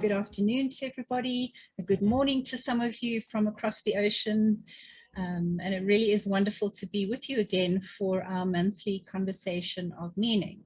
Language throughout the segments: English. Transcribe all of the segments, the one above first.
good afternoon to everybody, a good morning to some of you from across the ocean. And it really is wonderful to be with you again for our monthly conversation of meaning.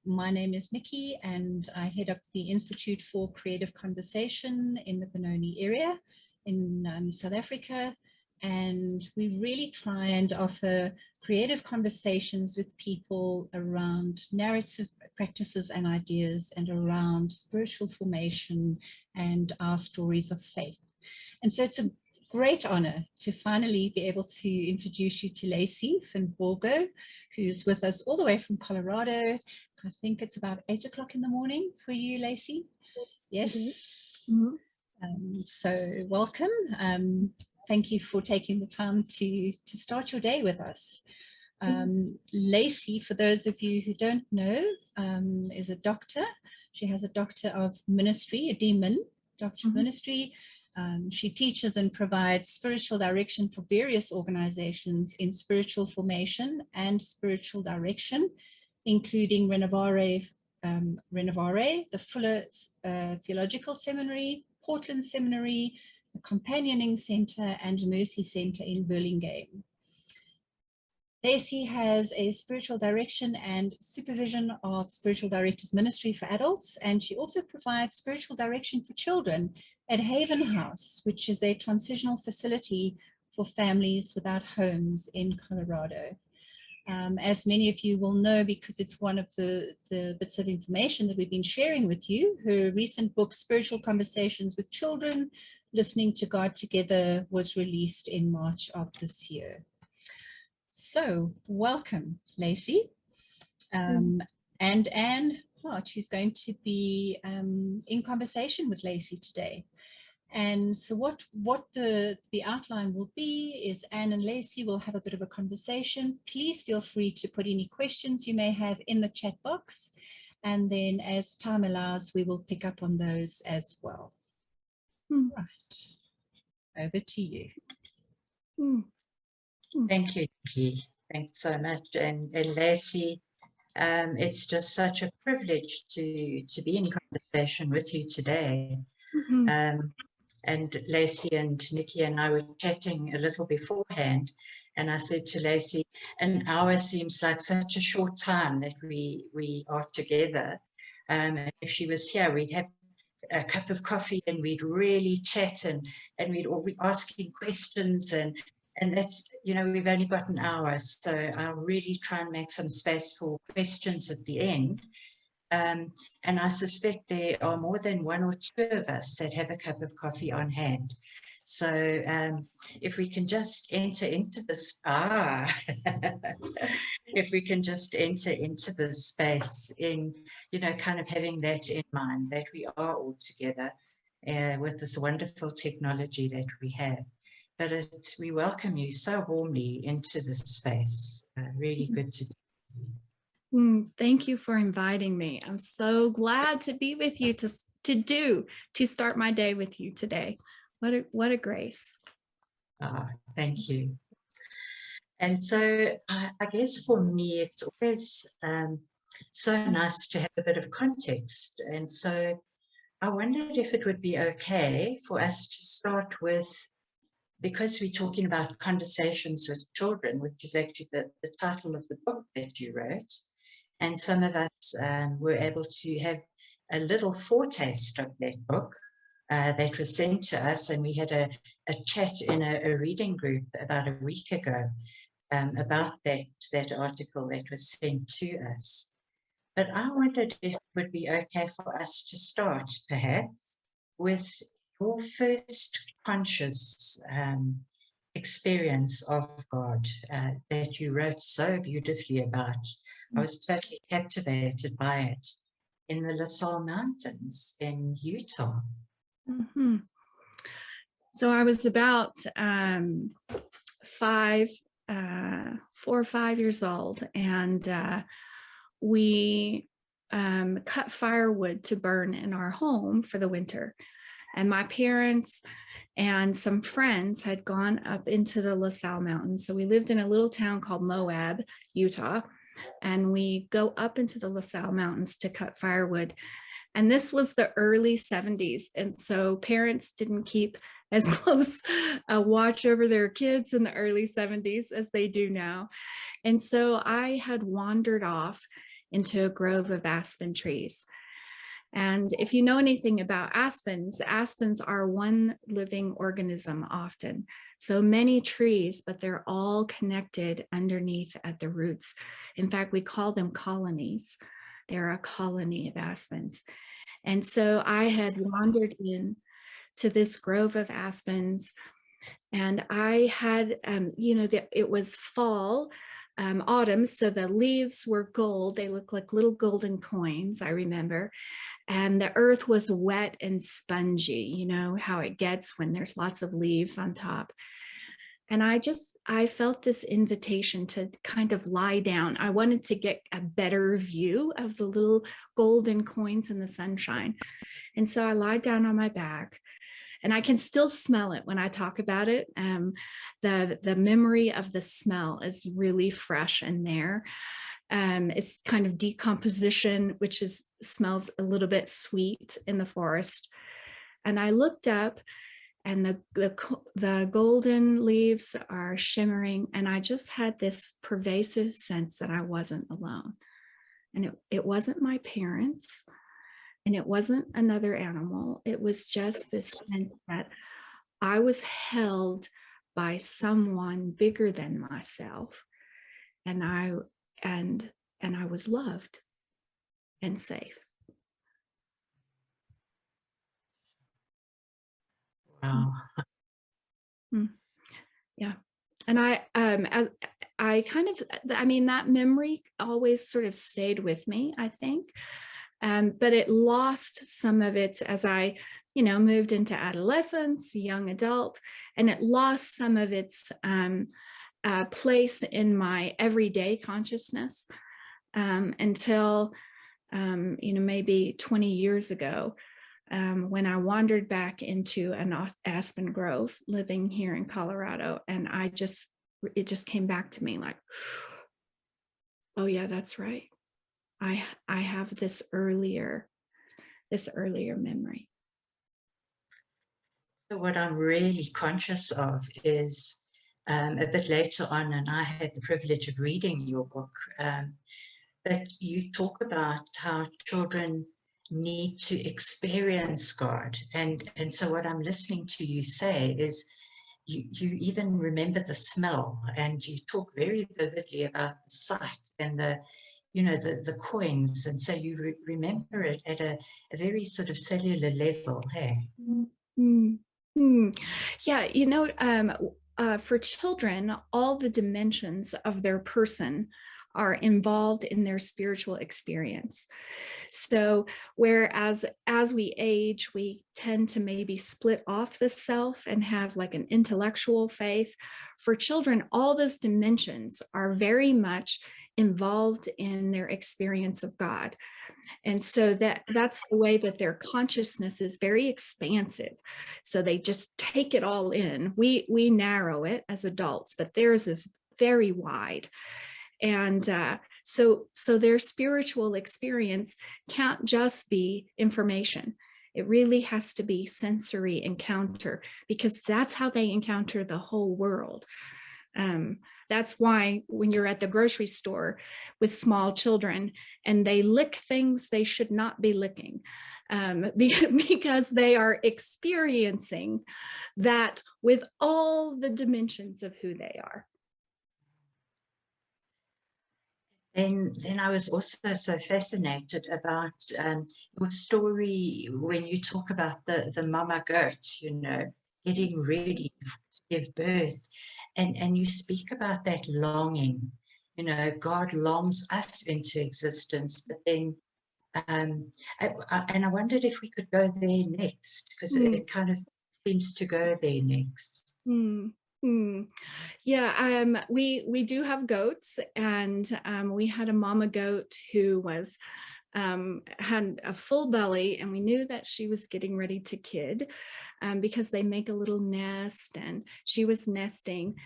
My name is Nikki and I head up the Institute for Creative Conversation in the Benoni area in South Africa. And we really try and offer creative conversations with people around narrative practices and ideas and around spiritual formation and our stories of faith. And so it's a great honor to finally be able to introduce you to Lacy Finn Borgo, who's with us all the way from Colorado. I think it's about 8 o'clock in the morning for you, Lacy. Yes. Mm-hmm. So welcome. Thank you for taking the time to start your day with us. Lacy, for those of you who don't know, is a doctor. She has a Doctor of Ministry, a DMin, Doctor of Ministry. She teaches and provides spiritual direction for various organizations in spiritual formation and spiritual direction, including Renovaré, the Fuller Theological Seminary, Portland Seminary, the Companioning Center, and Mercy Center in Burlingame. Lacy has a spiritual direction and supervision of spiritual directors ministry for adults, and she also provides spiritual direction for children at Haven House, which is a transitional facility for families without homes in Colorado. As many of you will know, because it's one of the bits of information that we've been sharing with you, her recent book, Spiritual Conversations with Children, Listening to God Together, was released in March of this year. So welcome, Lacy. And Anne Hart, who's going to be in conversation with Lacy today. And so what the outline will be is Anne and Lacy will have a bit of a conversation. Please feel free to put any questions you may have in the chat box. And then as time allows, we will pick up on those as well. Right, over to you. Thank you, Nikki. Thanks so much. And Lacy, it's just such a privilege to be in conversation with you today. And Lacy and Nikki and I were chatting a little beforehand, and I said to Lacy, an hour seems like such a short time that we are together. And if she was here, we'd have a cup of coffee and we'd really chat and we'd all be asking questions and that's, you know, we've only got an hour, so I'll really try and make some space for questions at the end. And I suspect there are more than one or two of us that have a cup of coffee on hand. So if we can just enter into this, if we can just enter into this space in, you know, kind of having that in mind, that we are all together with this wonderful technology that we have. But we welcome you so warmly into this space. Really good to be with you. Thank you for inviting me. I'm so glad to be with you to start my day with you today. What a grace. Thank you. And so I guess for me, it's always so nice to have a bit of context. And so I wondered if it would be okay for us to start with, because we're talking about conversations with children, which is actually the title of the book that you wrote. And some of us were able to have a little foretaste of that book that was sent to us. And we had a chat in a reading group about a week ago about that article that was sent to us. But I wondered if it would be okay for us to start, perhaps, with your first conscious experience of God that you wrote so beautifully about. I was totally captivated by it in the LaSalle Mountains in Utah. So I was about 4 or 5 years old, and we cut firewood to burn in our home for the winter. And my parents and some friends had gone up into the LaSalle Mountains. So we lived in a little town called Moab, Utah, and we go up into the LaSalle Mountains to cut firewood. And this was the early 70s. And so parents didn't keep as close a watch over their kids in the early 70s as they do now. And so I had wandered off into a grove of aspen trees. And if you know anything about aspens, aspens are one living organism often. So many trees, but they're all connected underneath at the roots. In fact, we call them colonies. They're a colony of aspens. And so I had wandered in to this grove of aspens, and I had, it was fall, autumn, so the leaves were gold. They looked like little golden coins, I remember. And the earth was wet and spongy, you know how it gets when there's lots of leaves on top. And I felt this invitation to kind of lie down. I wanted to get a better view of the little golden coins in the sunshine. And so I lied down on my back, and I can still smell it when I talk about it. The memory of the smell is really fresh in there. It's kind of decomposition, which smells a little bit sweet in the forest. And I looked up, and the golden leaves are shimmering, and I just had this pervasive sense that I wasn't alone. And it wasn't my parents, and it wasn't another animal. It was just this sense that I was held by someone bigger than myself, and I was loved and safe. Wow. Yeah. And that memory always sort of stayed with me, I think. But it lost some of its as I, moved into adolescence, young adult, and it lost some of its place in my everyday consciousness until, maybe 20 years ago, when I wandered back into an aspen grove living here in Colorado. And it just came back to me like, oh yeah, that's right. I have this earlier memory. So what I'm really conscious of is a bit later on, and I had the privilege of reading your book, that you talk about how children need to experience God. And so what I'm listening to you say is you even remember the smell, and you talk very vividly about the sight and the coins. And so you remember it at a very sort of cellular level, hey? Mm-hmm. Yeah, for children, all the dimensions of their person are involved in their spiritual experience. So whereas as we age, we tend to maybe split off the self and have like an intellectual faith. For children, all those dimensions are very much involved in their experience of God. And so that's the way that their consciousness is very expansive. So they just take it all in. We narrow it as adults, but theirs is very wide. And so their spiritual experience can't just be information. It really has to be sensory encounter, because that's how they encounter the whole world. That's why when you're at the grocery store with small children and they lick things they should not be licking, because they are experiencing that with all the dimensions of who they are. Then I was also so fascinated about your story when you talk about the mama goat, getting ready to give birth. And you speak about that longing. God longs us into existence, but then and I wondered if we could go there next, because it kind of seems to go there next. Yeah, we do have goats, and we had a mama goat who had a full belly, and we knew that she was getting ready to kid, because they make a little nest, and she was nesting.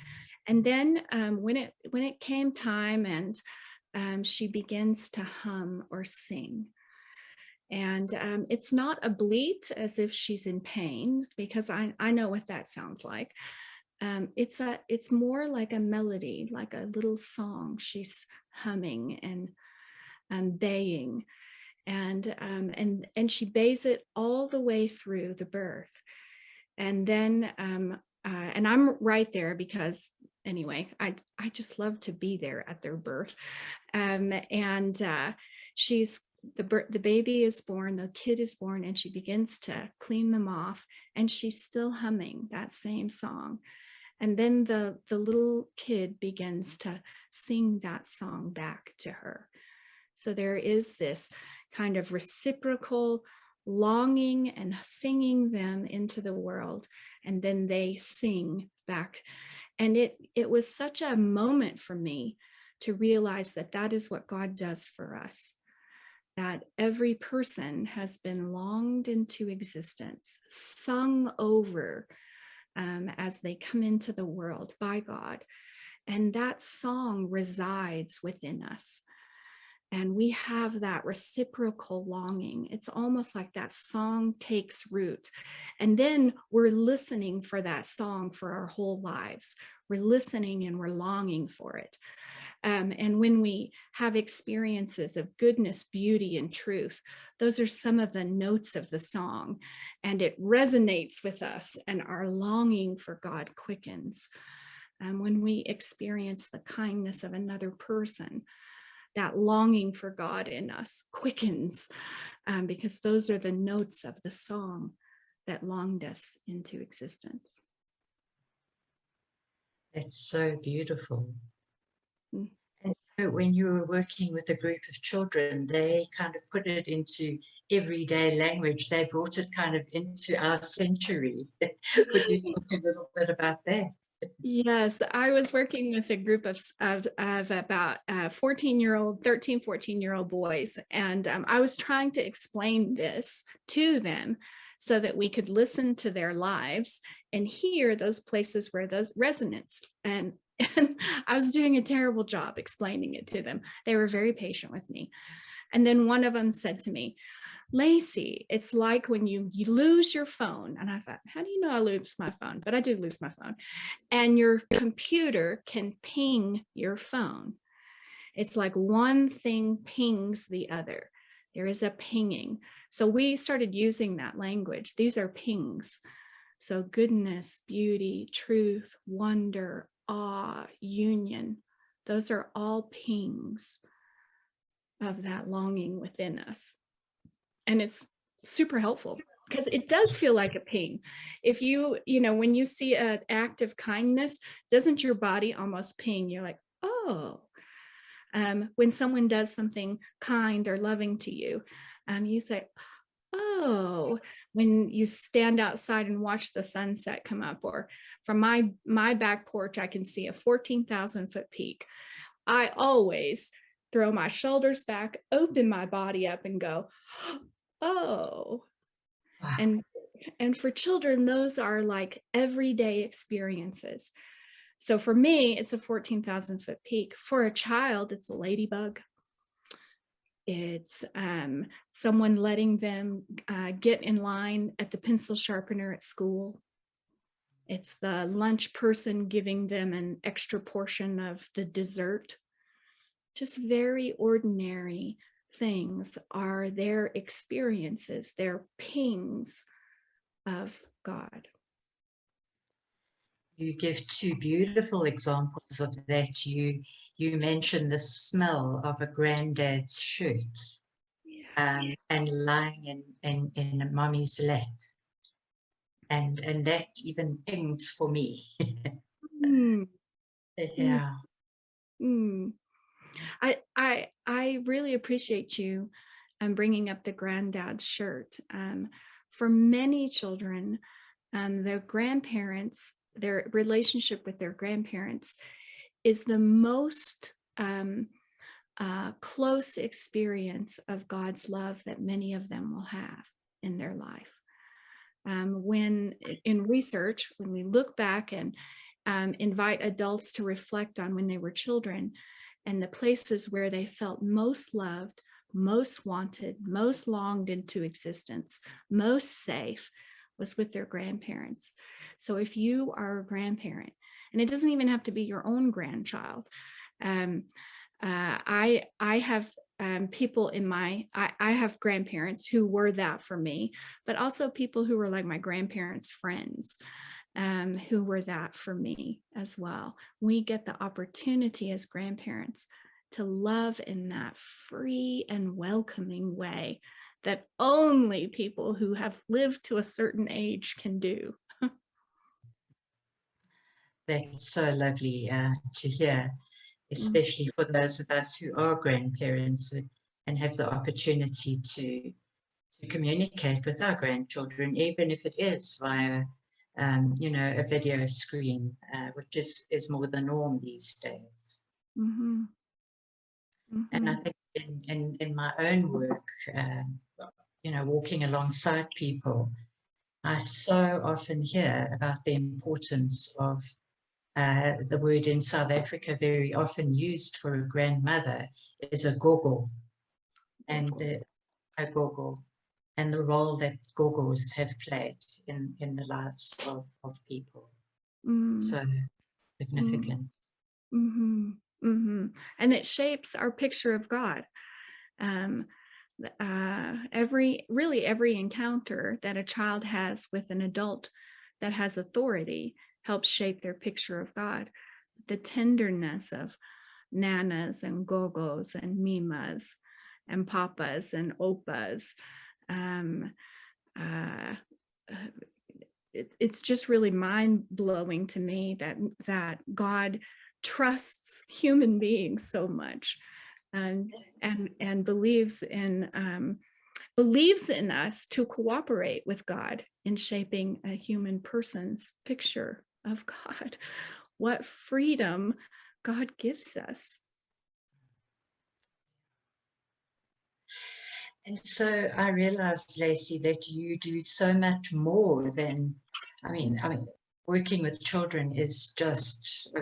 And then when it came time, and she begins to hum or sing. And it's not a bleat as if she's in pain, because I know what that sounds like. It's more like a melody, like a little song. She's humming and baying, and she bays it all the way through the birth. And then and I'm right there because anyway, I just love to be there at their birth. She's the baby is born, the kid is born, and she begins to clean them off, and she's still humming that same song. And then the little kid begins to sing that song back to her. So there is this kind of reciprocal longing and singing them into the world, and then they sing back. And it was such a moment for me to realize that that is what God does for us, that every person has been longed into existence, sung over as they come into the world by God. And that song resides within us. And we have that reciprocal longing. It's almost like that song takes root. And then we're listening for that song for our whole lives. We're listening and we're longing for it. And when we have experiences of goodness, beauty, and truth, those are some of the notes of the song. And it resonates with us, and our longing for God quickens. When we experience the kindness of another person, that longing for God in us quickens, because those are the notes of the song that longed us into existence. It's so beautiful. Mm. And so when you were working with a group of children, they kind of put it into everyday language. They brought it kind of into our century. Would you talk a little bit about that? Yes, I was working with a group of about 14-year-old, 13, 14-year-old boys. And I was trying to explain this to them so that we could listen to their lives and hear those places where those resonance. And I was doing a terrible job explaining it to them. They were very patient with me. And then one of them said to me, Lacy, it's like when you lose your phone. And I thought, how do you know I lose my phone? But I do lose my phone. And your computer can ping your phone. It's like one thing pings the other. There is a pinging. So we started using that language. These are pings. So goodness, beauty, truth, wonder, awe, union, those are all pings of that longing within us. And it's super helpful because it does feel like a ping. If you know, when you see an act of kindness, doesn't your body almost ping? You're like, oh. When someone does something kind or loving to you, you say, oh. When you stand outside and watch the sunset come up, or from my back porch, I can see a 14,000-foot peak. I always throw my shoulders back, open my body up, and go, oh. Wow. And for children, those are like everyday experiences. So for me, it's a 14,000-foot peak. For a child, it's a ladybug. It's someone letting them get in line at the pencil sharpener at school. It's the lunch person giving them an extra portion of the dessert. Just very ordinary things are their experiences, their pings of God. You give two beautiful examples of that. You mentioned the smell of a granddad's shirt, and lying in a mommy's lap, and that even pings for me. Yeah. I really appreciate you bringing up the granddad's shirt. For many children, their grandparents, their relationship with their grandparents is the most close experience of God's love that many of them will have in their life. When in research, when we look back and invite adults to reflect on when they were children and the places where they felt most loved, most wanted, most longed into existence, most safe was with their grandparents. So if you are a grandparent, and it doesn't even have to be your own grandchild, I have people in I have grandparents who were that for me, but also people who were like my grandparents' friends, who were that for me as well. We get the opportunity as grandparents to love in that free and welcoming way that only people who have lived to a certain age can do. That's so lovely to hear, especially for those of us who are grandparents and have the opportunity to communicate with our grandchildren, even if it is via, a video screen, which is more the norm these days. Mm-hmm. Mm-hmm. And I think in my own work, walking alongside people, I so often hear about the importance of the word in South Africa very often used for a grandmother is a gogo, and a gogo, and the role that gogos have played in the lives of people. So significant. Mm-hmm. Mm-hmm. And it shapes our picture of God. Every encounter that a child has with an adult that has authority helps shape their picture of God. The tenderness of nanas and gogos and mimas and papas and opas. It's just really mind-blowing to me that God trusts human beings so much, and believes in us to cooperate with God in shaping a human person's picture of God. What freedom God gives us. And so I realized, Lacy, that you do so much more than, I mean, working with children is just,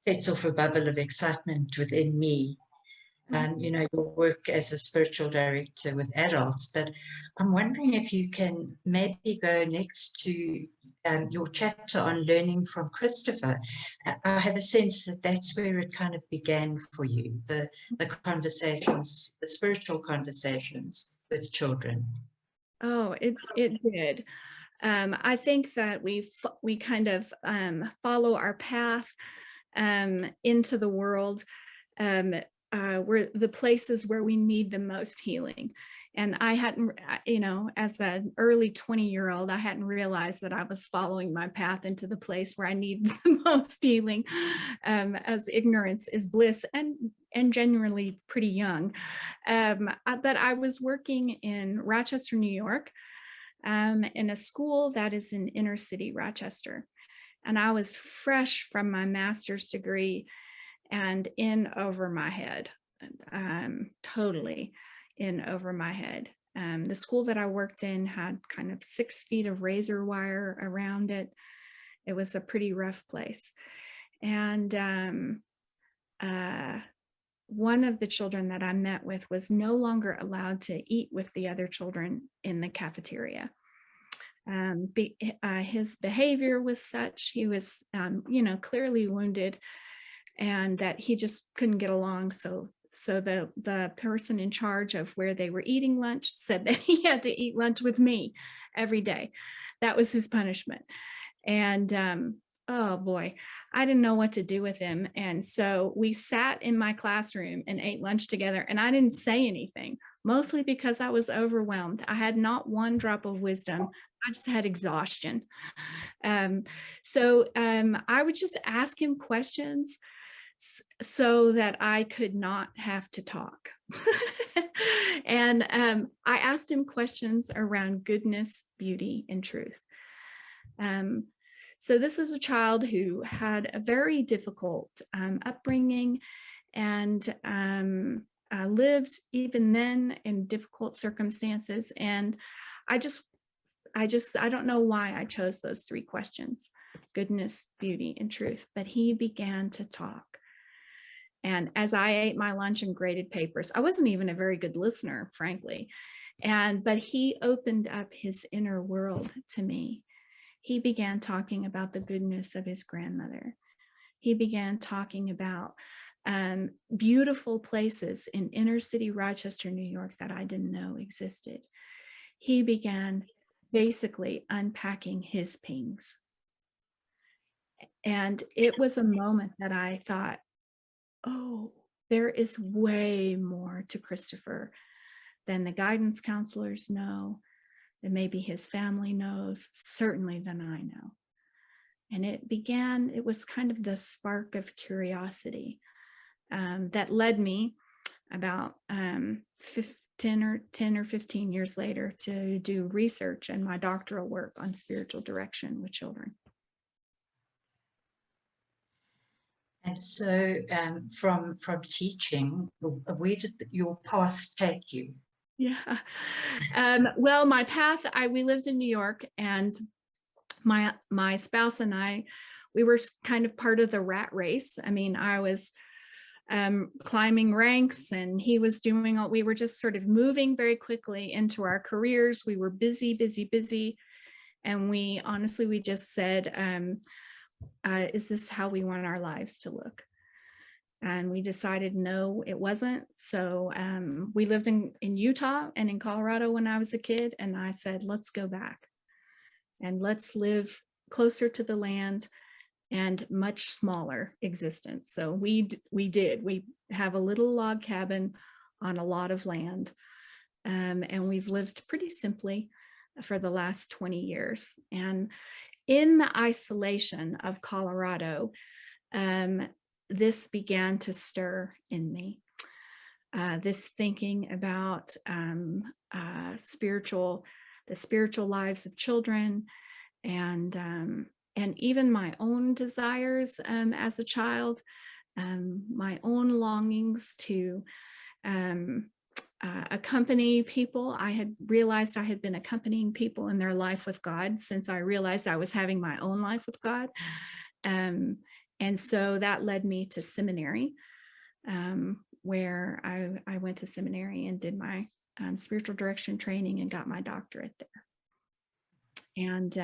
sets off a bubble of excitement within me. Your work as a spiritual director with adults, but I'm wondering if you can maybe go next to your chapter on learning from Christopher. I have a sense that that's where it kind of began for you, the conversations, the spiritual conversations with children. Oh, it did. I think that we kind of follow our path into the world, where the places where we need the most healing. And I hadn't, as an early 20-year-old, I hadn't realized that I was following my path into the place where I need the most healing, as ignorance is bliss, and genuinely pretty young. But I was working in Rochester, New York, in a school that is in inner city Rochester. And I was fresh from my master's degree and in over my head, totally in over my head. The school that I worked in had kind of 6 feet of razor wire around it. It was a pretty rough place. And one of the children that I met with was no longer allowed to eat with the other children in the cafeteria. His behavior was such, he was, clearly wounded, and that he just couldn't get along. So the person in charge of where they were eating lunch said that he had to eat lunch with me every day. That was his punishment. And oh boy, I didn't know what to do with him. And so we sat in my classroom and ate lunch together, and I didn't say anything, mostly because I was overwhelmed. I had not one drop of wisdom. I just had exhaustion. So I would just ask him questions so that I could not have to talk. And I asked him questions around goodness, beauty, and truth. So this is a child who had a very difficult upbringing, and lived even then in difficult circumstances. And I don't know why I chose those 3 questions: goodness, beauty, and truth. But he began to talk. And as I ate my lunch and graded papers, I wasn't even a very good listener, frankly. But he opened up his inner world to me. He began talking about the goodness of his grandmother. He began talking about beautiful places in inner city Rochester, New York, that I didn't know existed. He began basically unpacking his pings. And it was a moment that I thought, oh, there is way more to Christopher than the guidance counselors know, than maybe his family knows, certainly than I know. And it was kind of the spark of curiosity that led me about 10 or 15 years later to do research and my doctoral work on spiritual direction with children. And so from teaching, where did your path take you? Yeah. Well, my path, we lived in New York, and my spouse and I, we were kind of part of the rat race. I mean, I was climbing ranks and he was doing all, we were just sort of moving very quickly into our careers. We were busy. And we just said, is this how we want our lives to look? And we decided, no, it wasn't. So we lived in Utah and in Colorado when I was a kid. And I said, let's go back and let's live closer to the land and much smaller existence. So we did. We have a little log cabin on a lot of land. And we've lived pretty simply for the last 20 years. And in the isolation of Colorado, this began to stir in me. This thinking about the spiritual lives of children, and even my own desires as a child, my own longings to accompany people. I had realized I had been accompanying people in their life with God since I realized I was having my own life with God. And so that led me to seminary, where I went to seminary and did my spiritual direction training and got my doctorate there. And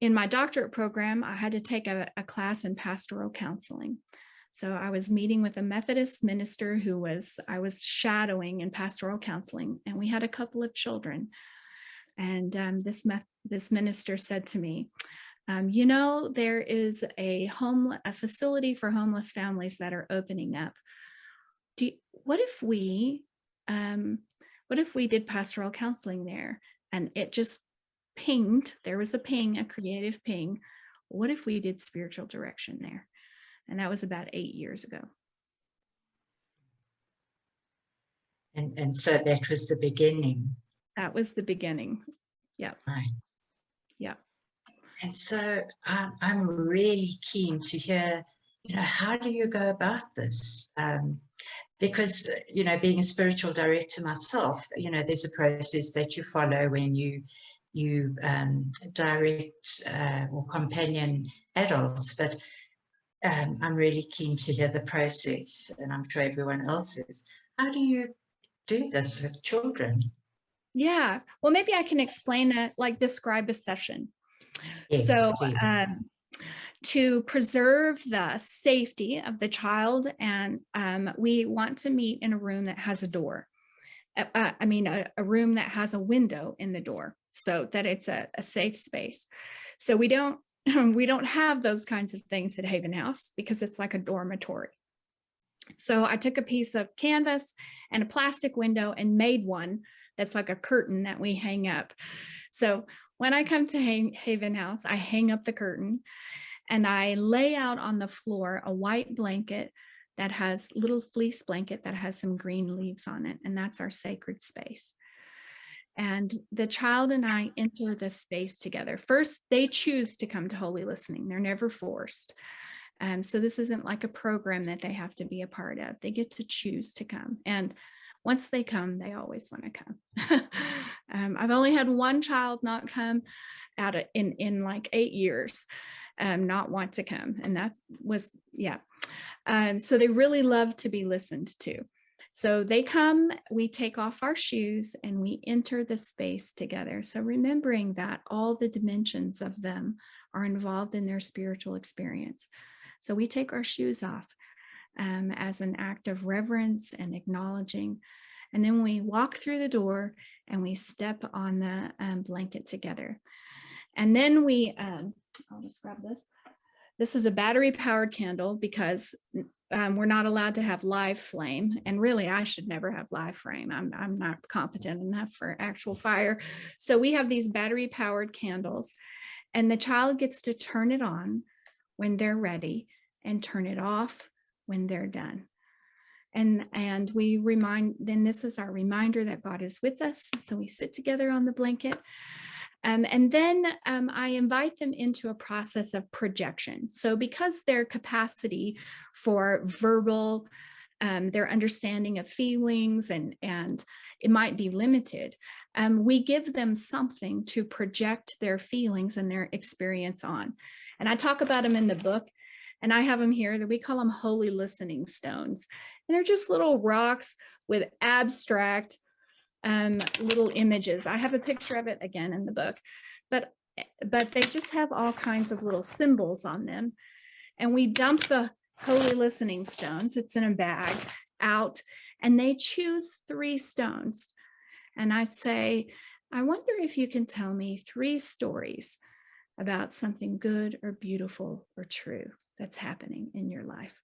in my doctorate program, I had to take a class in pastoral counseling. So I was meeting with a Methodist minister who I was shadowing in pastoral counseling, and we had a couple of children. And this minister said to me, there is a facility for homeless families that are opening up. What if we did pastoral counseling there? And it just pinged. There was a creative ping. What if we did spiritual direction there? And that was about 8 years ago. And so that was the beginning. That was the beginning. Yeah. Right. Yeah. And so I'm really keen to hear, how do you go about this? Because, being a spiritual director myself, there's a process that you follow when you direct or companion adults, but I'm really keen to hear the process, and I'm sure everyone else is. How do you do this with children? Yeah, well, maybe I can explain it, describe a session. Yes, so to preserve the safety of the child, and we want to meet in a room that has a door. A room that has a window in the door, so that it's a safe space. So we don't have those kinds of things at Haven House because it's like a dormitory. So I took a piece of canvas and a plastic window and made one that's like a curtain that we hang up. So when I come to Haven House, I hang up the curtain and I lay out on the floor a white blanket that has little fleece blanket that has some green leaves on it. And that's our sacred space. And the child and I enter this space together. First, they choose to come to Holy Listening. They're never forced. So this isn't like a program that they have to be a part of. They get to choose to come. And once they come, they always want to come. I've only had one child not come in like 8 years, not want to come. And that was, yeah. So they really love to be listened to. So they come, we take off our shoes and we enter the space together. So remembering that all the dimensions of them are involved in their spiritual experience. So we take our shoes off as an act of reverence and acknowledging. And then we walk through the door and we step on the blanket together. And then we, I'll just grab this. This is a battery powered candle because we're not allowed to have live flame. And really, I should never have live flame. I'm not competent enough for actual fire. So we have these battery powered candles, and the child gets to turn it on when they're ready and turn it off when they're done. And we remind, then this is our reminder that God is with us. So we sit together on the blanket. And then I invite them into a process of projection. So because their capacity for verbal, their understanding of feelings and it might be limited, we give them something to project their feelings and their experience on. And I talk about them in the book, and I have them here that we call them holy listening stones. And they're just little rocks with abstract little images. I have a picture of it again in the book, but they just have all kinds of little symbols on them. And we dump the holy listening stones, it's in a bag, out, and they choose 3 stones. And I say, I wonder if you can tell me 3 stories about something good or beautiful or true that's happening in your life.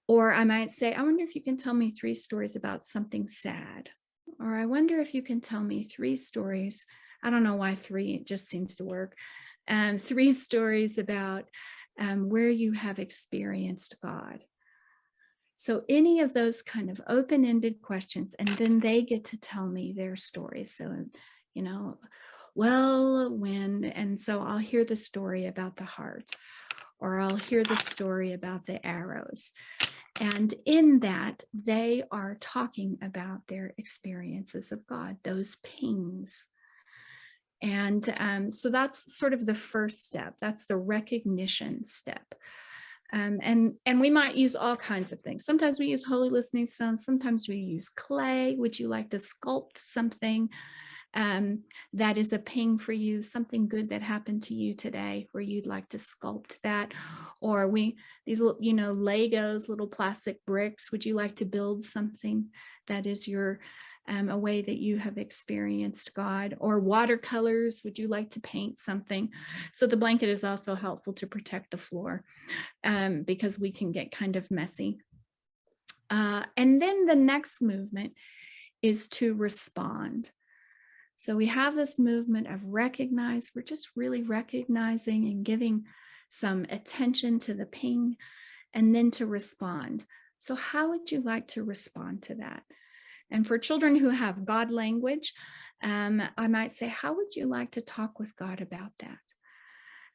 Or I might say, I wonder if you can tell me 3 stories about something sad. Or I wonder if you can tell me 3 stories. I don't know why 3, it just seems to work. 3 stories about where you have experienced God. So any of those kind of open-ended questions, and then they get to tell me their story. So, you know, well, when, and so I'll hear the story about the heart, or I'll hear the story about the arrows. And in that, they are talking about their experiences of God, those pings. And so that's sort of the first step. That's the recognition step. And we might use all kinds of things. Sometimes we use holy listening stones. Sometimes we use clay. Would you like to sculpt something that is a ping for you, something good that happened to you today where you'd like to sculpt that? Or these little, you know, Legos, little plastic bricks. Would you like to build something that is your a way that you have experienced God? Or watercolors, would you like to paint something? So the blanket is also helpful to protect the floor because we can get kind of messy. And then the next movement is to respond. So we have this movement of recognize. We're just really recognizing and giving some attention to the ping, and then to respond. So how would you like to respond to that? And for children who have God language, I might say, how would you like to talk with God about that?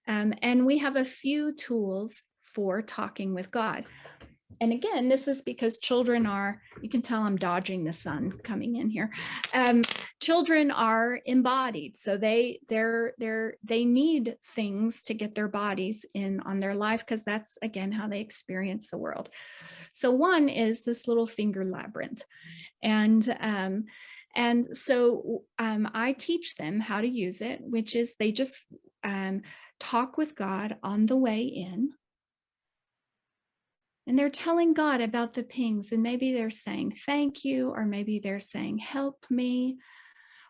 And we have a few tools for talking with God. And again, this is because children are, you can tell I'm dodging the sun coming in here. Children are embodied. So they need things to get their bodies in on their life, because that's, again, how they experience the world. So one is this little finger labyrinth. And so I teach them how to use it, which is they just talk with God on the way in. And they're telling God about the pings, and maybe they're saying thank you, or maybe they're saying help me,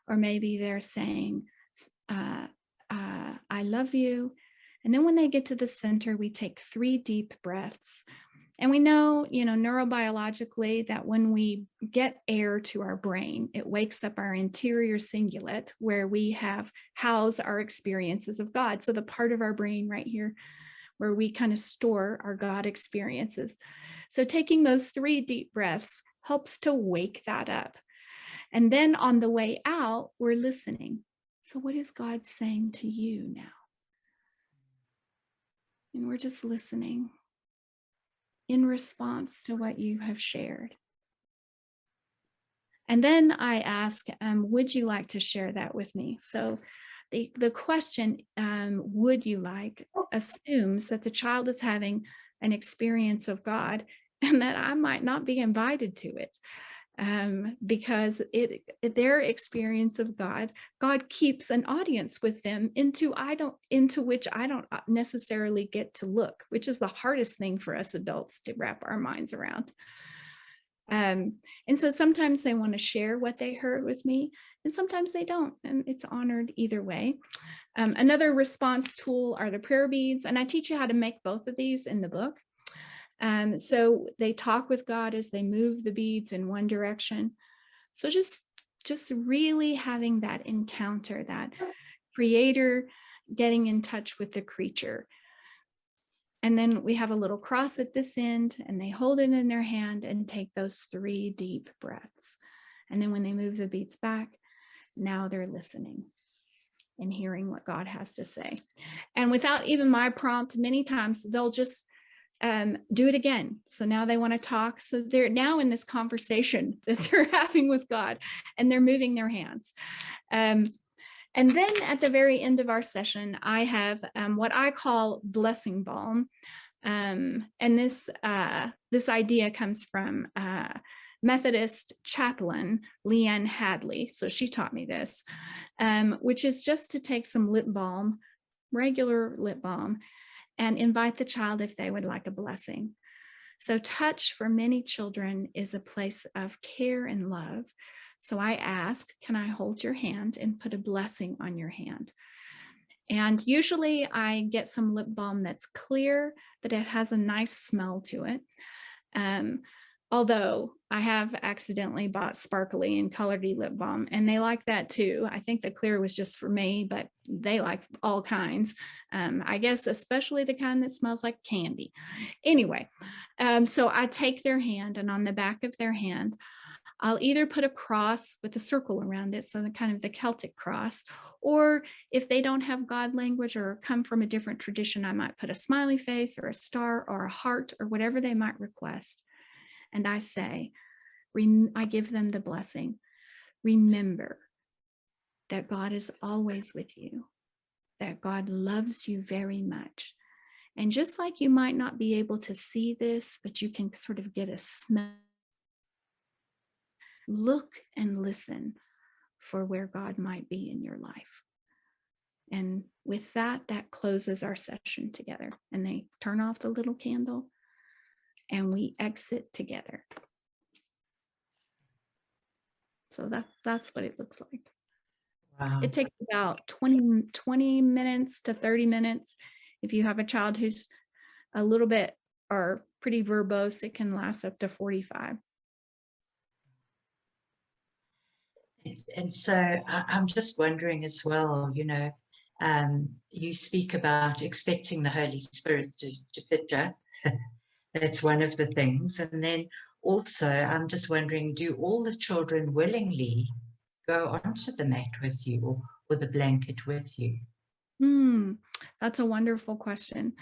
or maybe they're saying I love you. And then when they get to the center, we take 3 deep breaths. And we know, neurobiologically, that when we get air to our brain, it wakes up our interior cingulate, where we house our experiences of God. So the part of our brain right here where we kind of store our God experiences. So taking those 3 deep breaths helps to wake that up. And then on the way out, we're listening. So what is God saying to you now? And we're just listening in response to what you have shared. And then I ask, would you like to share that with me? So the question, would you like, assumes that the child is having an experience of God, and that I might not be invited to it. Because their experience of God keeps an audience with them into which I don't necessarily get to look, which is the hardest thing for us adults to wrap our minds around. And so sometimes they want to share what they heard with me, and sometimes they don't, and it's honored either way. Another response tool are the prayer beads, and I teach you how to make both of these in the book. So they talk with God as they move the beads in one direction. So just really having that encounter, that creator getting in touch with the creature. And then we have a little cross at this end, and they hold it in their hand and take those 3 deep breaths. And then when they move the beads back, now they're listening and hearing what God has to say. And without even my prompt, many times they'll just do it again. So now they want to talk. So they're now in this conversation that they're having with God, and they're moving their hands. And then at the very end of our session, I have what I call blessing balm. And this idea comes from Methodist chaplain Leanne Hadley. So she taught me this, which is just to take some lip balm, regular lip balm, and invite the child if they would like a blessing. So touch for many children is a place of care and love. So I ask, can I hold your hand and put a blessing on your hand? And usually I get some lip balm that's clear, but it has a nice smell to it. Although I have accidentally bought sparkly and colored lip balm, and they like that too. I think the clear was just for me, but they like all kinds. I guess especially the kind that smells like candy. Anyway, so I take their hand, and on the back of their hand, I'll either put a cross with a circle around it, so the kind of the Celtic cross, or if they don't have God language or come from a different tradition, I might put a smiley face or a star or a heart or whatever they might request. And I say, I give them the blessing. Remember that God is always with you, that God loves you very much. And just like you might not be able to see this, but you can sort of get a smell, look and listen for where God might be in your life. And with that, that closes our session together. And they turn off the little candle, and we exit together. So that's what it looks like. Wow. It takes about 20 minutes to 30 minutes. If you have a child who's a little bit or pretty verbose, it can last up to 45. And so I'm just wondering as well, you speak about expecting the Holy Spirit to picture. That's one of the things. And then also, I'm just wondering, do all the children willingly go onto the mat with you or the blanket with you? That's a wonderful question.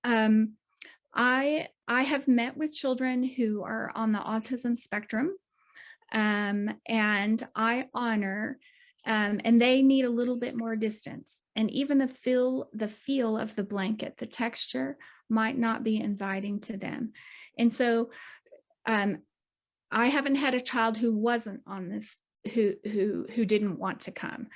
I have met with children who are on the autism spectrum, and I honor, and they need a little bit more distance. And even the feel of the blanket, the texture might not be inviting to them. And so I haven't had a child who wasn't on this, who didn't want to come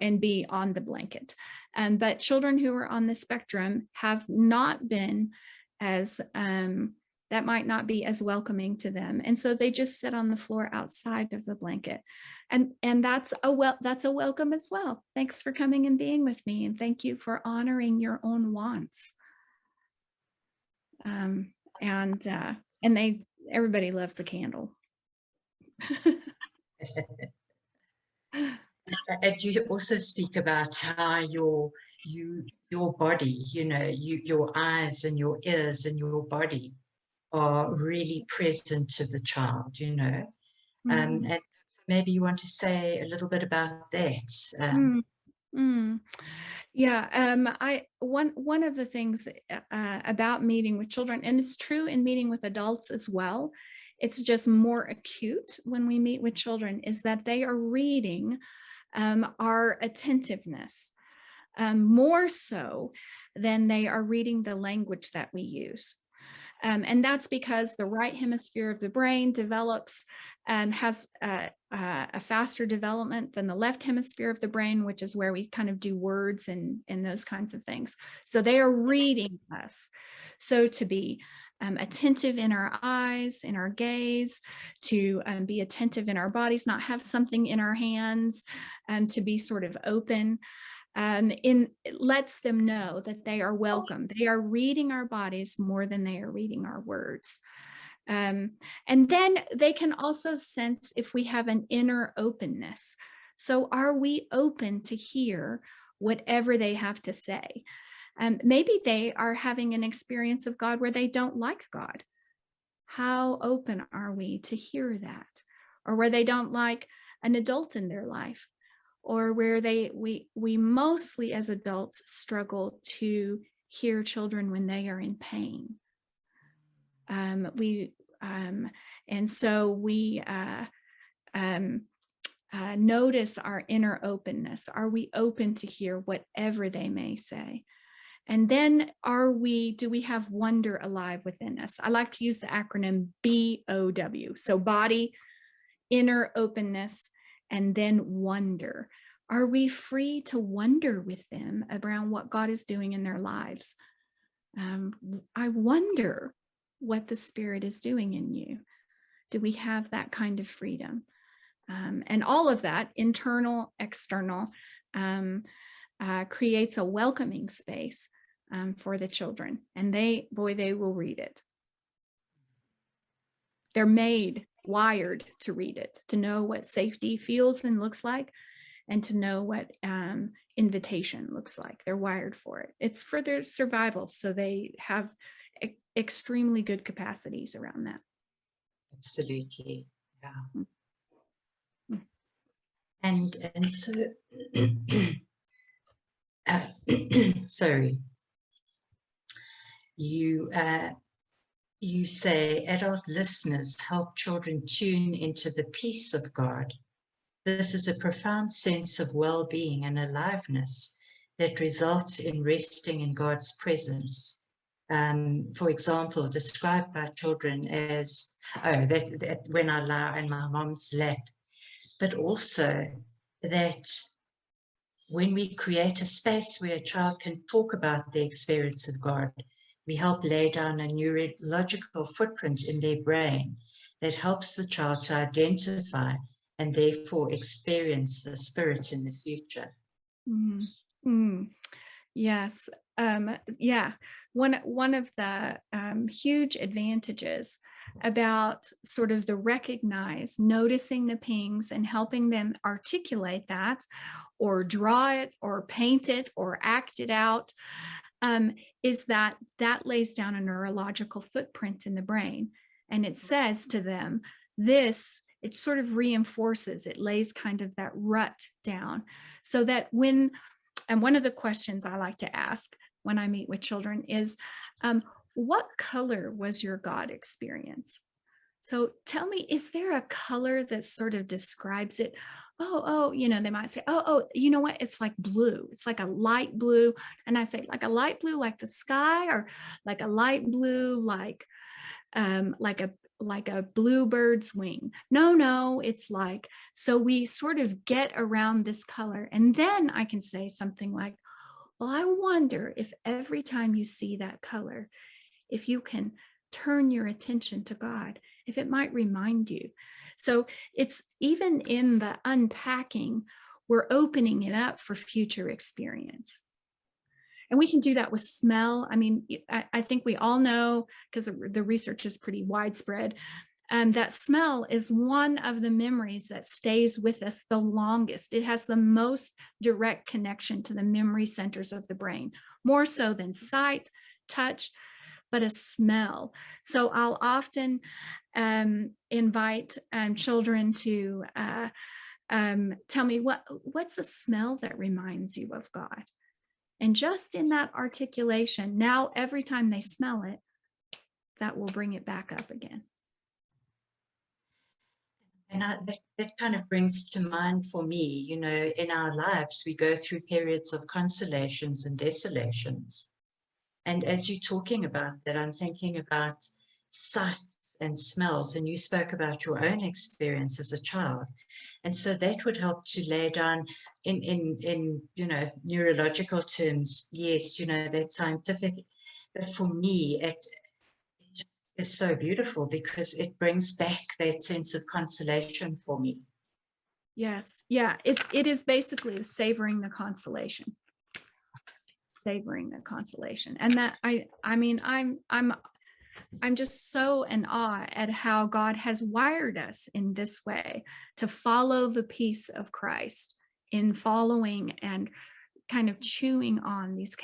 and be on the blanket. But children who are on the spectrum have not been as that might not be as welcoming to them, and so they just sit on the floor outside of the blanket, and that's a welcome as well. Thanks for coming and being with me, and thank you for honoring your own wants. And everybody loves the candle. And you also speak about how your body, your eyes and your ears and your body are really present to the child, and maybe you want to say a little bit about that. Yeah, one of the things about meeting with children, and it's true in meeting with adults as well, it's just more acute when we meet with children, is that they are reading our attentiveness more so than they are reading the language that we use. And that's because the right hemisphere of the brain develops, has a faster development than the left hemisphere of the brain, which is where we kind of do words and those kinds of things. So they are reading us. So to be attentive in our eyes, in our gaze, to be attentive in our bodies, not have something in our hands, to be sort of open. It lets them know that they are welcome. They are reading our bodies more than they are reading our words. And then they can also sense if we have an inner openness. So are we open to hear whatever they have to say? Maybe they are having an experience of God where they don't like God. How open are we to hear that? Or where they don't like an adult in their life, or where we mostly as adults struggle to hear children when they are in pain. And so we notice our inner openness. Are we open to hear whatever they may say? And then do we have wonder alive within us? I like to use the acronym BOW. So body, inner openness, and then wonder. Are we free to wonder with them around what God is doing in their lives? I wonder what the Spirit is doing in you. Do we have that kind of freedom? And all of that, internal, external, creates a welcoming space for the children. And they will read it. They're wired to read it, to know what safety feels and looks like, and to know what invitation looks like. They're wired for it. It's for their survival. So they have extremely good capacities around that. Absolutely. Yeah. And so, sorry, you say adult listeners help children tune into the peace of God. This is a profound sense of well-being and aliveness that results in resting in God's presence. For example, described by children as, that when I lie in my mom's lap, but also that when we create a space where a child can talk about the experience of God, we help lay down a neurological footprint in their brain that helps the child to identify and therefore experience the Spirit in the future. Yes. Yeah. One of the huge advantages about sort of the noticing the pings and helping them articulate that, or draw it, or paint it, or act it out, is that lays down a neurological footprint in the brain. And it says to them, it sort of reinforces, it lays kind of that rut down, so that and one of the questions I like to ask when I meet with children is, what color was your God experience? So tell me, is there a color that sort of describes it? Oh, they might say, you know what? It's like blue. It's like a light blue. And I say, like a light blue, like the sky, or like a light blue, like a bluebird's wing. No, it's like, so we sort of get around this color. And then I can say something like, well, I wonder if every time you see that color, if you can turn your attention to God, if it might remind you. So it's even in the unpacking, we're opening it up for future experience. And we can do that with smell. I mean, I think we all know, because the research is pretty widespread, that smell is one of the memories that stays with us the longest. It has the most direct connection to the memory centers of the brain, more so than sight, touch, but a smell. So I'll often invite children to tell me, what's a smell that reminds you of God? And just in that articulation, now every time they smell it, that will bring it back up again. And that kind of brings to mind for me, in our lives, we go through periods of consolations and desolations. And as you're talking about that, I'm thinking about sights and smells, and you spoke about your own experience as a child. And so that would help to lay down in neurological terms, yes, that's scientific. But for me, it is so beautiful because it brings back that sense of consolation for me. Yes. Yeah. It is basically savoring the consolation. And that I mean, I'm just so in awe at how God has wired us in this way to follow the peace of Christ in following and kind of chewing on these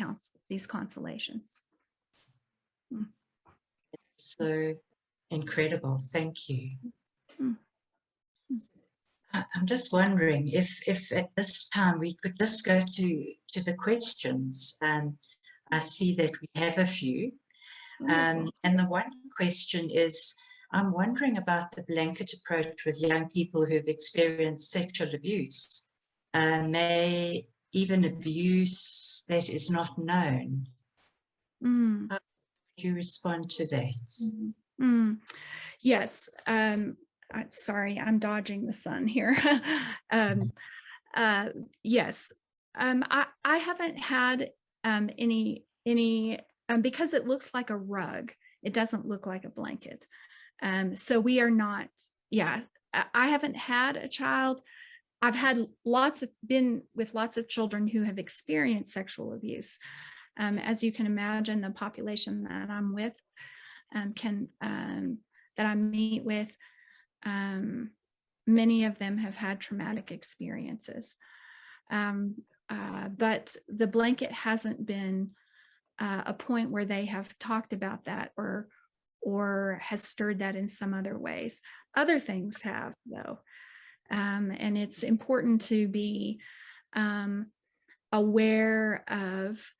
consolations. So incredible. Thank you. I'm just wondering if at this time we could just go to the questions. I see that we have a few. And the one question is, I'm wondering about the blanket approach with young people who've experienced sexual abuse, may even abuse that is not known. How do you respond to that? Yes. Sorry, I'm dodging the sun here. Yes. I haven't had any because it looks like a rug. It doesn't look like a blanket. So we are not, I haven't had a child. I've had been with lots of children who have experienced sexual abuse. As you can imagine, the population that I'm with that I meet with, many of them have had traumatic experiences. But the blanket hasn't been a point where they have talked about that or has stirred that in some other ways. Other things have, though. And it's important to be aware of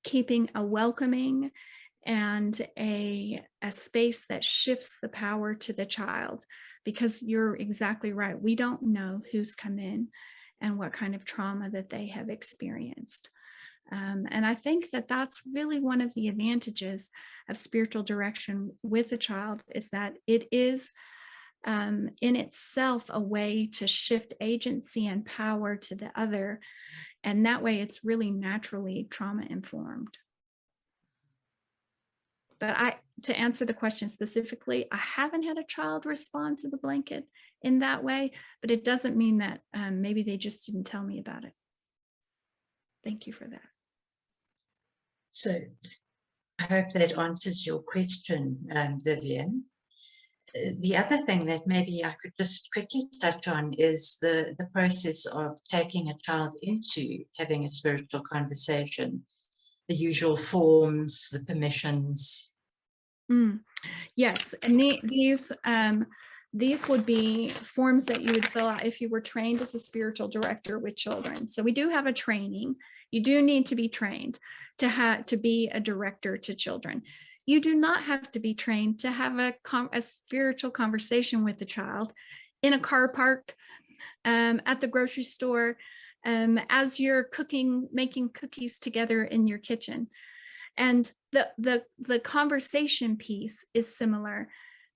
keeping a welcoming and a space that shifts the power to the child, because you're exactly right. We don't know who's come in and what kind of trauma that they have experienced. And I think that that's really one of the advantages of spiritual direction with a child, is that it is in itself a way to shift agency and power to the other. And that way it's really naturally trauma informed. But to answer the question specifically, I haven't had a child respond to the blanket in that way, but it doesn't mean that maybe they just didn't tell me about it. Thank you for that. So I hope that answers your question, Vivian. The other thing that maybe I could just quickly touch on is the process of taking a child into having a spiritual conversation, the usual forms, the permissions. Yes, and these would be forms that you would fill out if you were trained as a spiritual director with children. So we do have a training. You do need to be trained to be a director to children. You do not have to be trained to have a spiritual conversation with the child in a car park, at the grocery store, as you're making cookies together in your kitchen. And the conversation piece is similar.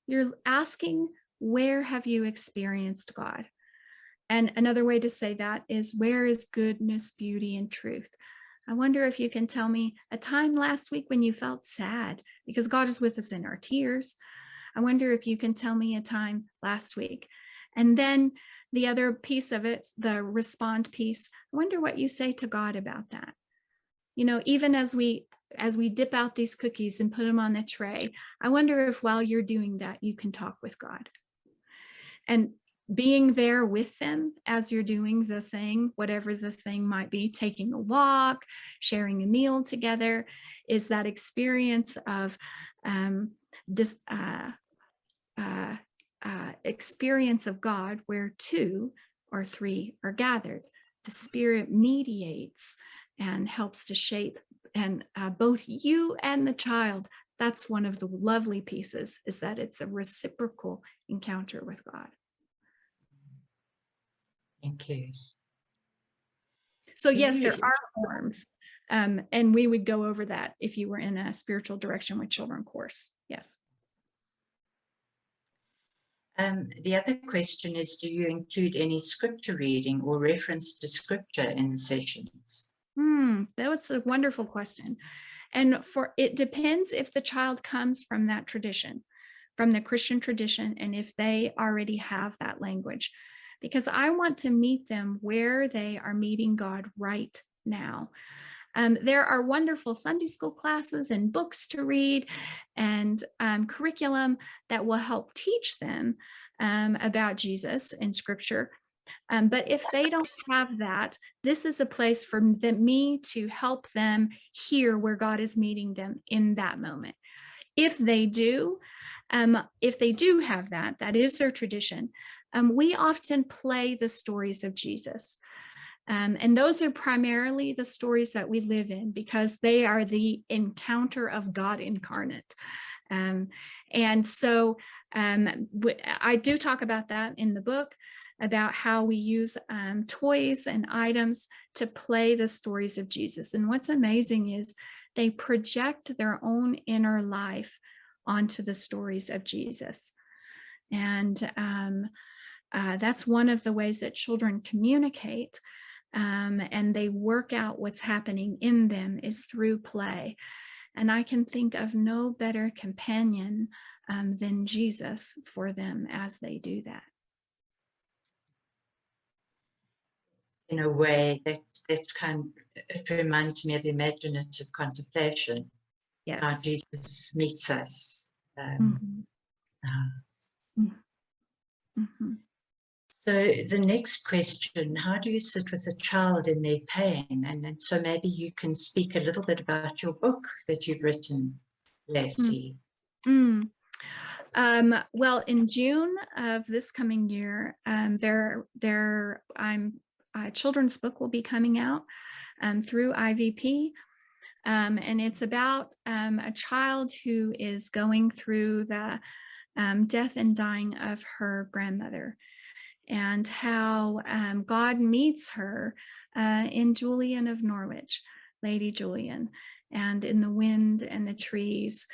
You're asking, where have you experienced God? And another way to say that is, where is goodness, beauty, and truth? I wonder if you can tell me a time last week when you felt sad, because God is with us in our tears. I wonder if you can tell me a time last week. And then the other piece of it, the respond piece, I wonder what you say to God about that. Even as we dip out these cookies and put them on the tray, I wonder if while you're doing that, you can talk with God. And being there with them as you're doing the thing, whatever the thing might be, taking a walk, sharing a meal together, is that experience of experience of God, where 2 or 3 are gathered. The Spirit mediates and helps to shape, and both you and the child. That's one of the lovely pieces, is that it's a reciprocal encounter with God. Thank you. So yes, there are forms. And we would go over that if you were in a spiritual direction with children course. Yes. The other question is, do you include any scripture reading or reference to scripture in the sessions? That was a wonderful question. And it depends if the child comes from that tradition, from the Christian tradition, and if they already have that language, because I want to meet them where they are meeting God right now. There are wonderful Sunday school classes and books to read and curriculum that will help teach them about Jesus in scripture. But if they don't have that, this is a place for me to help them hear where God is meeting them in that moment. If they do have that, that is their tradition. We often play the stories of Jesus. And those are primarily the stories that we live in, because they are the encounter of God incarnate. And so I do talk about that in the book, about how we use toys and items to play the stories of Jesus. And what's amazing is they project their own inner life onto the stories of Jesus. And that's one of the ways that children communicate and they work out what's happening in them, is through play. And I can think of no better companion than Jesus for them as they do that. In a way that's it reminds me of imaginative contemplation. Yes. How Jesus meets us. So the next question, how do you sit with a child in their pain? And so maybe you can speak a little bit about your book that you've written, Lacy. Well, in June of this coming year, a children's book will be coming out through IVP. And it's about a child who is going through the death and dying of her grandmother, and how God meets her in Julian of Norwich, Lady Julian, and in the wind and the trees,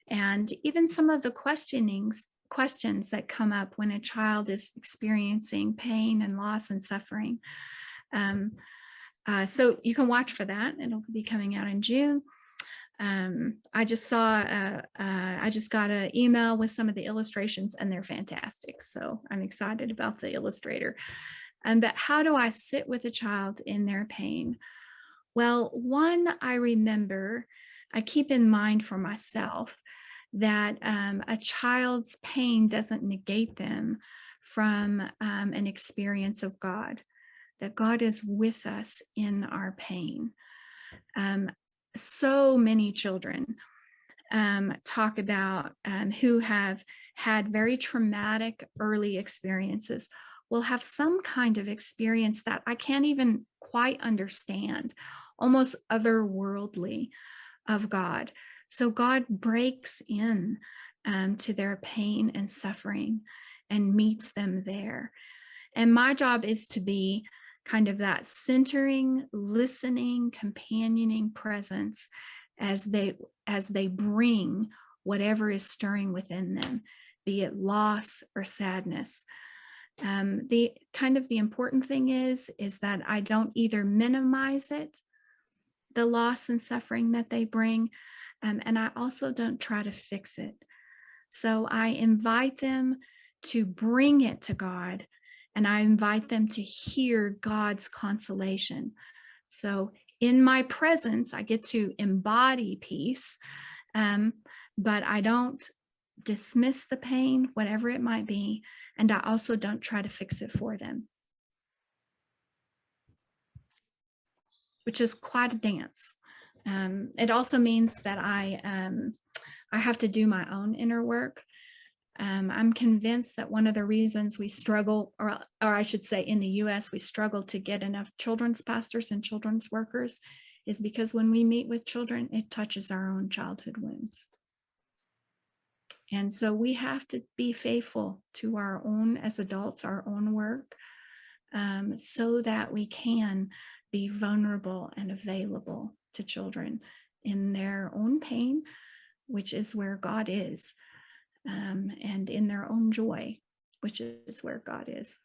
and even some of the questions that come up when a child is experiencing pain and loss and suffering. So you can watch for that. It'll be coming out in June. I just got an email with some of the illustrations, and they're fantastic. So I'm excited about the illustrator. But how do I sit with a child in their pain? Well, one, I keep in mind for myself that a child's pain doesn't negate them from an experience of God, that God is with us in our pain. So many children talk about who have had very traumatic early experiences will have some kind of experience that I can't even quite understand, almost otherworldly, of God. So God breaks in to their pain and suffering and meets them there. And my job is to be kind of that centering, listening, companioning presence as they bring whatever is stirring within them, be it loss or sadness. The important thing is that I don't either minimize it, the loss and suffering that they bring, and I also don't try to fix it. So I invite them to bring it to God, and I invite them to hear God's consolation. So in my presence, I get to embody peace, but I don't dismiss the pain, whatever it might be, and I also don't try to fix it for them, which is quite a dance. It also means that I have to do my own inner work. I'm convinced that one of the reasons we struggle, or I should say in the US, we struggle to get enough children's pastors and children's workers, is because when we meet with children, it touches our own childhood wounds. And so we have to be faithful to our own, as adults, our own work, so that we can be vulnerable and available to children in their own pain, which is where God is, and in their own joy, which is where God is.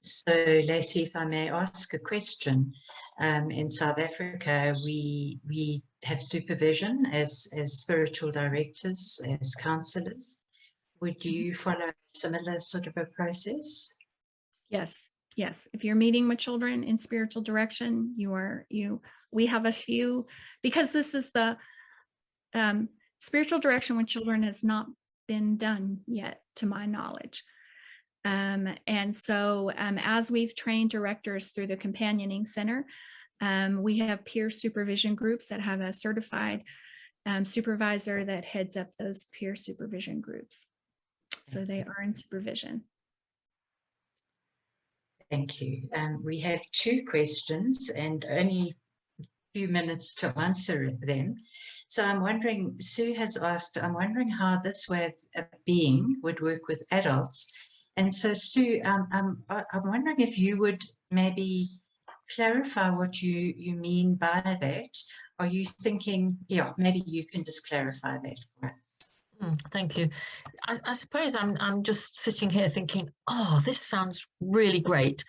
So, Lacy, if I may ask a question, in South Africa, we have supervision as spiritual directors, as counselors. Would you follow a similar sort of a process? Yes. If you're meeting with children in spiritual direction, we have a few, because this is the spiritual direction with children has not been done yet, to my knowledge. And so as we've trained directors through the Companioning Center, we have peer supervision groups that have a certified supervisor that heads up those peer supervision groups. So they are in supervision. Thank you. We have 2 questions and only a few minutes to answer them. So I'm wondering, Sue has asked, I'm wondering how this way of being would work with adults. And so, Sue, I'm wondering if you would maybe clarify what you mean by that. Are you thinking, maybe you can just clarify that for us. Thank you. I suppose I'm just sitting here thinking, oh, this sounds really great.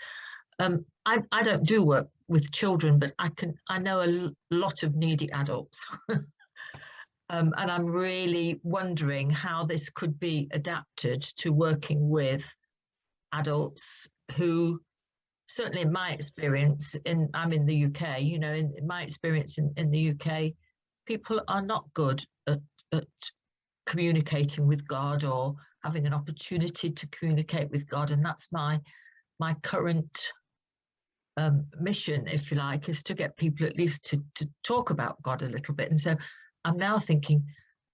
I don't do work with children, but I know a lot of needy adults. And I'm really wondering how this could be adapted to working with adults who, certainly in my experience, I'm in the UK, in my experience in the UK, people are not good at communicating with God or having an opportunity to communicate with God. And that's my current mission, if you like, is to get people at least to talk about God a little bit. And so I'm now thinking,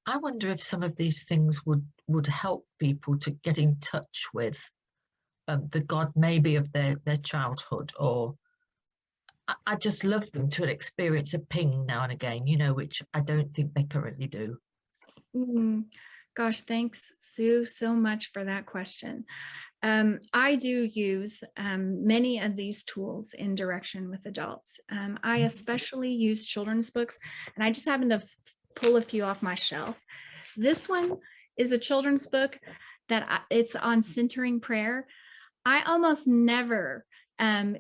I wonder if some of these things would help people to get in touch with the God maybe of their childhood, or I just love them to experience a ping now and again, which I don't think they currently do. Gosh, thanks, Sue, so much for that question. I do use many of these tools in direction with adults. I especially use children's books, and I just happen to pull a few off my shelf. This one is a children's book that it's on centering prayer. I almost never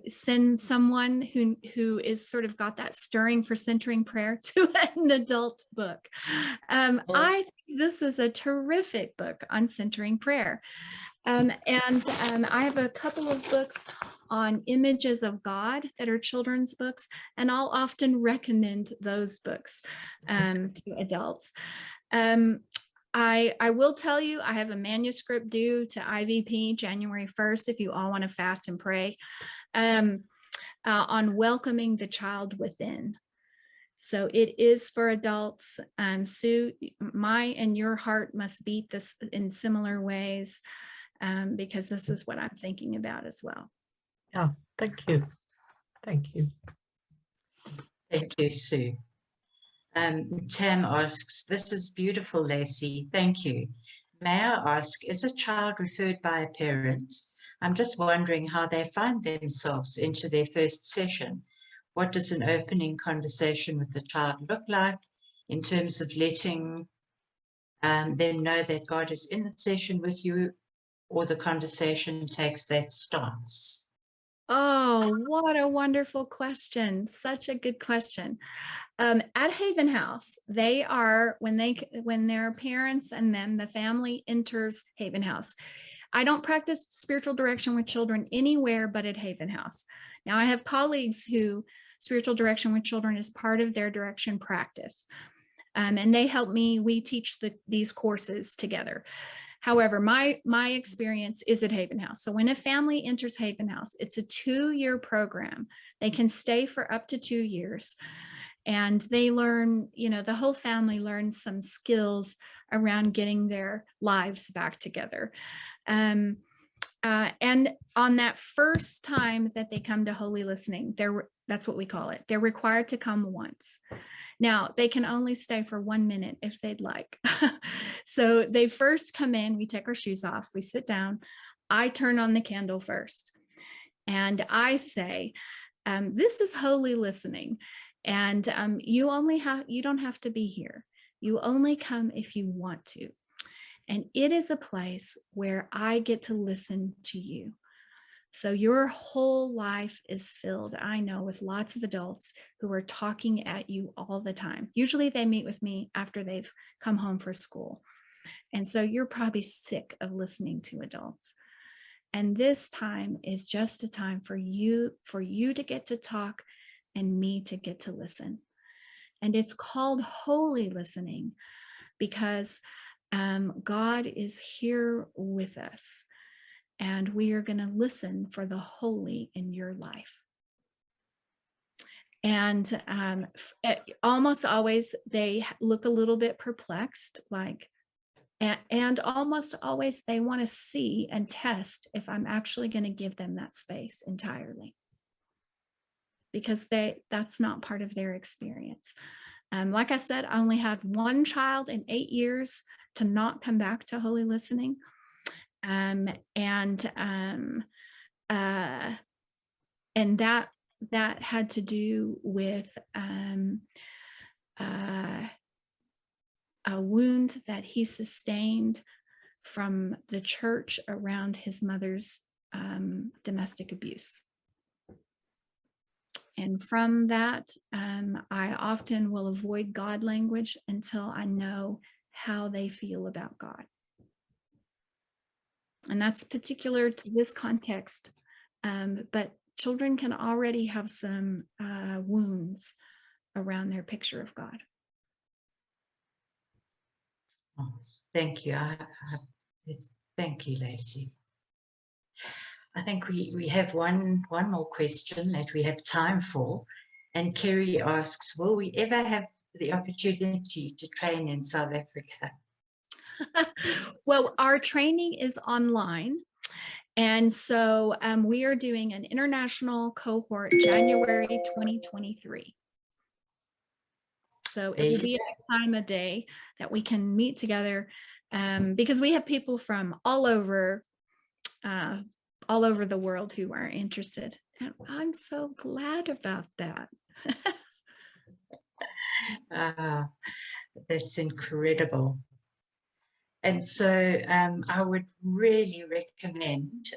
send someone who is sort of got that stirring for centering prayer to an adult book. I think this is a terrific book on centering prayer. And I have a couple of books on images of God that are children's books, and I'll often recommend those books to adults. I will tell you, I have a manuscript due to IVP January 1st, if you all want to fast and pray, on welcoming the child within. So it is for adults. Sue, my and your heart must beat this in similar ways, because this is what I'm thinking about as well. Oh, thank you. Thank you. Thank you, Sue. Tam asks, this is beautiful, Lacy. Thank you. May I ask, is a child referred by a parent? I'm just wondering how they find themselves into their first session. What does an opening conversation with the child look like in terms of letting them know that God is in the session with you, or the conversation takes that stance? Oh, what a wonderful question. Such a good question. At Haven House, they are, when their parents and them, the family enters Haven House. I don't practice spiritual direction with children anywhere but at Haven House. Now, I have colleagues who spiritual direction with children is part of their direction practice. And they help me, we teach these courses together. However, my experience is at Haven House. So when a family enters Haven House, it's a 2-year program. They can stay for up to 2 years. And they learn, the whole family learns some skills around getting their lives back together. And on that first time that they come to Holy Listening, that's what we call it. They're required to come once. Now, they can only stay for 1 minute if they'd like. So they first come in, we take our shoes off, we sit down, I turn on the candle first. And I say, this is holy listening. And you don't have to be here. You only come if you want to. And it is a place where I get to listen to you. So your whole life is filled, I know, with lots of adults who are talking at you all the time. Usually they meet with me after they've come home from school. And so you're probably sick of listening to adults. And this time is just a time for you to get to talk and me to get to listen. And it's called holy listening because God is here with us. And we are going to listen for the holy in your life. And almost always they look a little bit perplexed, and almost always they want to see and test if I'm actually going to give them that space entirely, because that's not part of their experience. Like I said, I only had one child in 8 years to not come back to holy listening. And that had to do with a wound that he sustained from the church around his mother's domestic abuse. And from that, I often will avoid God language until I know how they feel about God. And that's particular to this context, but children can already have some wounds around their picture of God. Oh, thank you. Thank you, Lacy. I think we have one more question that we have time for. And Kerry asks, will we ever have the opportunity to train in South Africa? Well, our training is online. And so we are doing an international cohort January 2023. So it will be a time of day that we can meet together because we have people from all over the world who are interested. And I'm so glad about that. That's incredible. And so I would really recommend,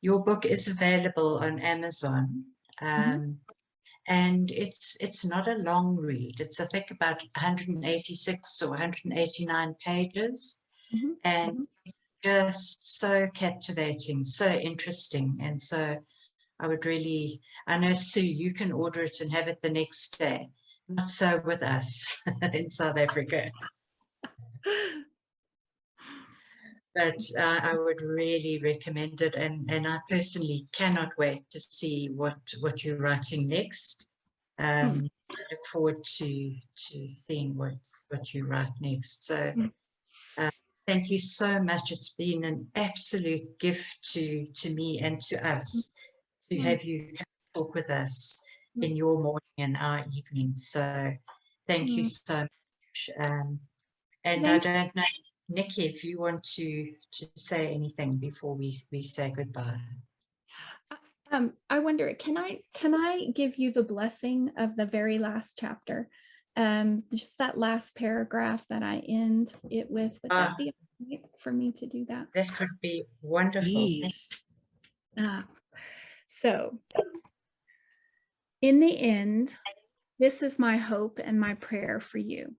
your book is available on Amazon. And it's not a long read. It's, I think, about 186 or 189 pages. And it's just so captivating, so interesting. And so I would really, I know, Sue, you can order it and have it the next day. Not so with us in South Africa. But I would really recommend it, and I personally cannot wait to see what you're writing next. I look forward to seeing what you write next. So thank you so much. It's been an absolute gift to me and to us to have you talk with us in your morning and our evening. So thank you so much. And I don't know, Nikki, if you want to say anything before we say goodbye. I wonder, can I give you the blessing of the very last chapter? Just that last paragraph that I end it with. Would that be okay for me to do that? That would be wonderful. So, in the end, this is my hope and my prayer for you.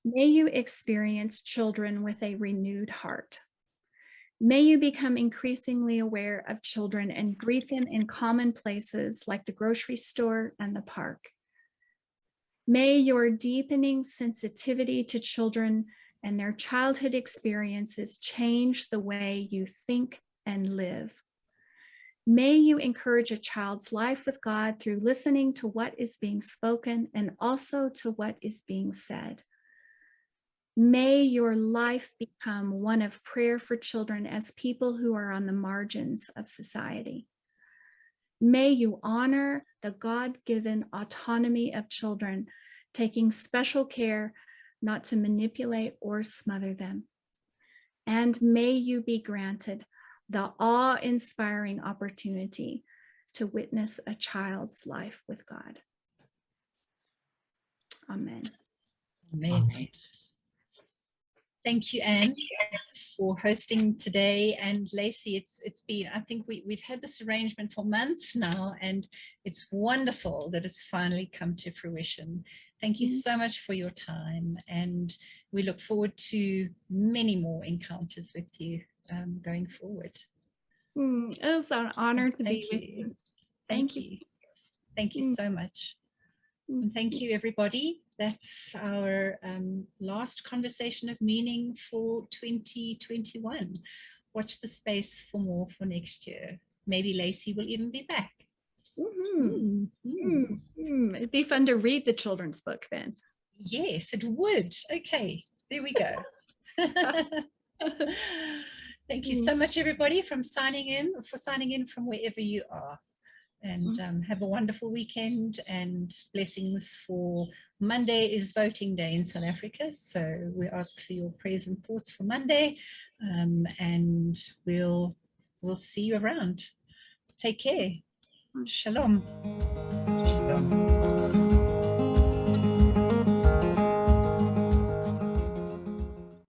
May you experience children with a renewed heart. May you become increasingly aware of children and greet them in common places like the grocery store and the park. May your deepening sensitivity to children and their childhood experiences change the way you think and live. May you encourage a child's life with God through listening to what is being spoken and also to what is being said. May your life become one of prayer for children as people who are on the margins of society. May you honor the God-given autonomy of children, taking special care not to manipulate or smother them. And may you be granted the awe-inspiring opportunity to witness a child's life with God. Amen. Amen. Thank you, Anne, for hosting today. And Lacy, it's been, I think we've had this arrangement for months now, and it's wonderful that it's finally come to fruition. Thank you so much for your time, and we look forward to many more encounters with you going forward. It was an honor to be with you. Thank you. Thank you so much. And thank you, everybody. That's our last conversation of meaning for 2021. Watch the space for more for next year. Maybe Lacy will even be back. It'd be fun to read the children's book then. Yes, it would. Okay, there we go. Thank you so much, everybody, for signing in from wherever you are. And have a wonderful weekend, and blessings for Monday is voting day in South Africa. So we ask for your prayers and thoughts for Monday, and we'll see you around. Take care. Shalom.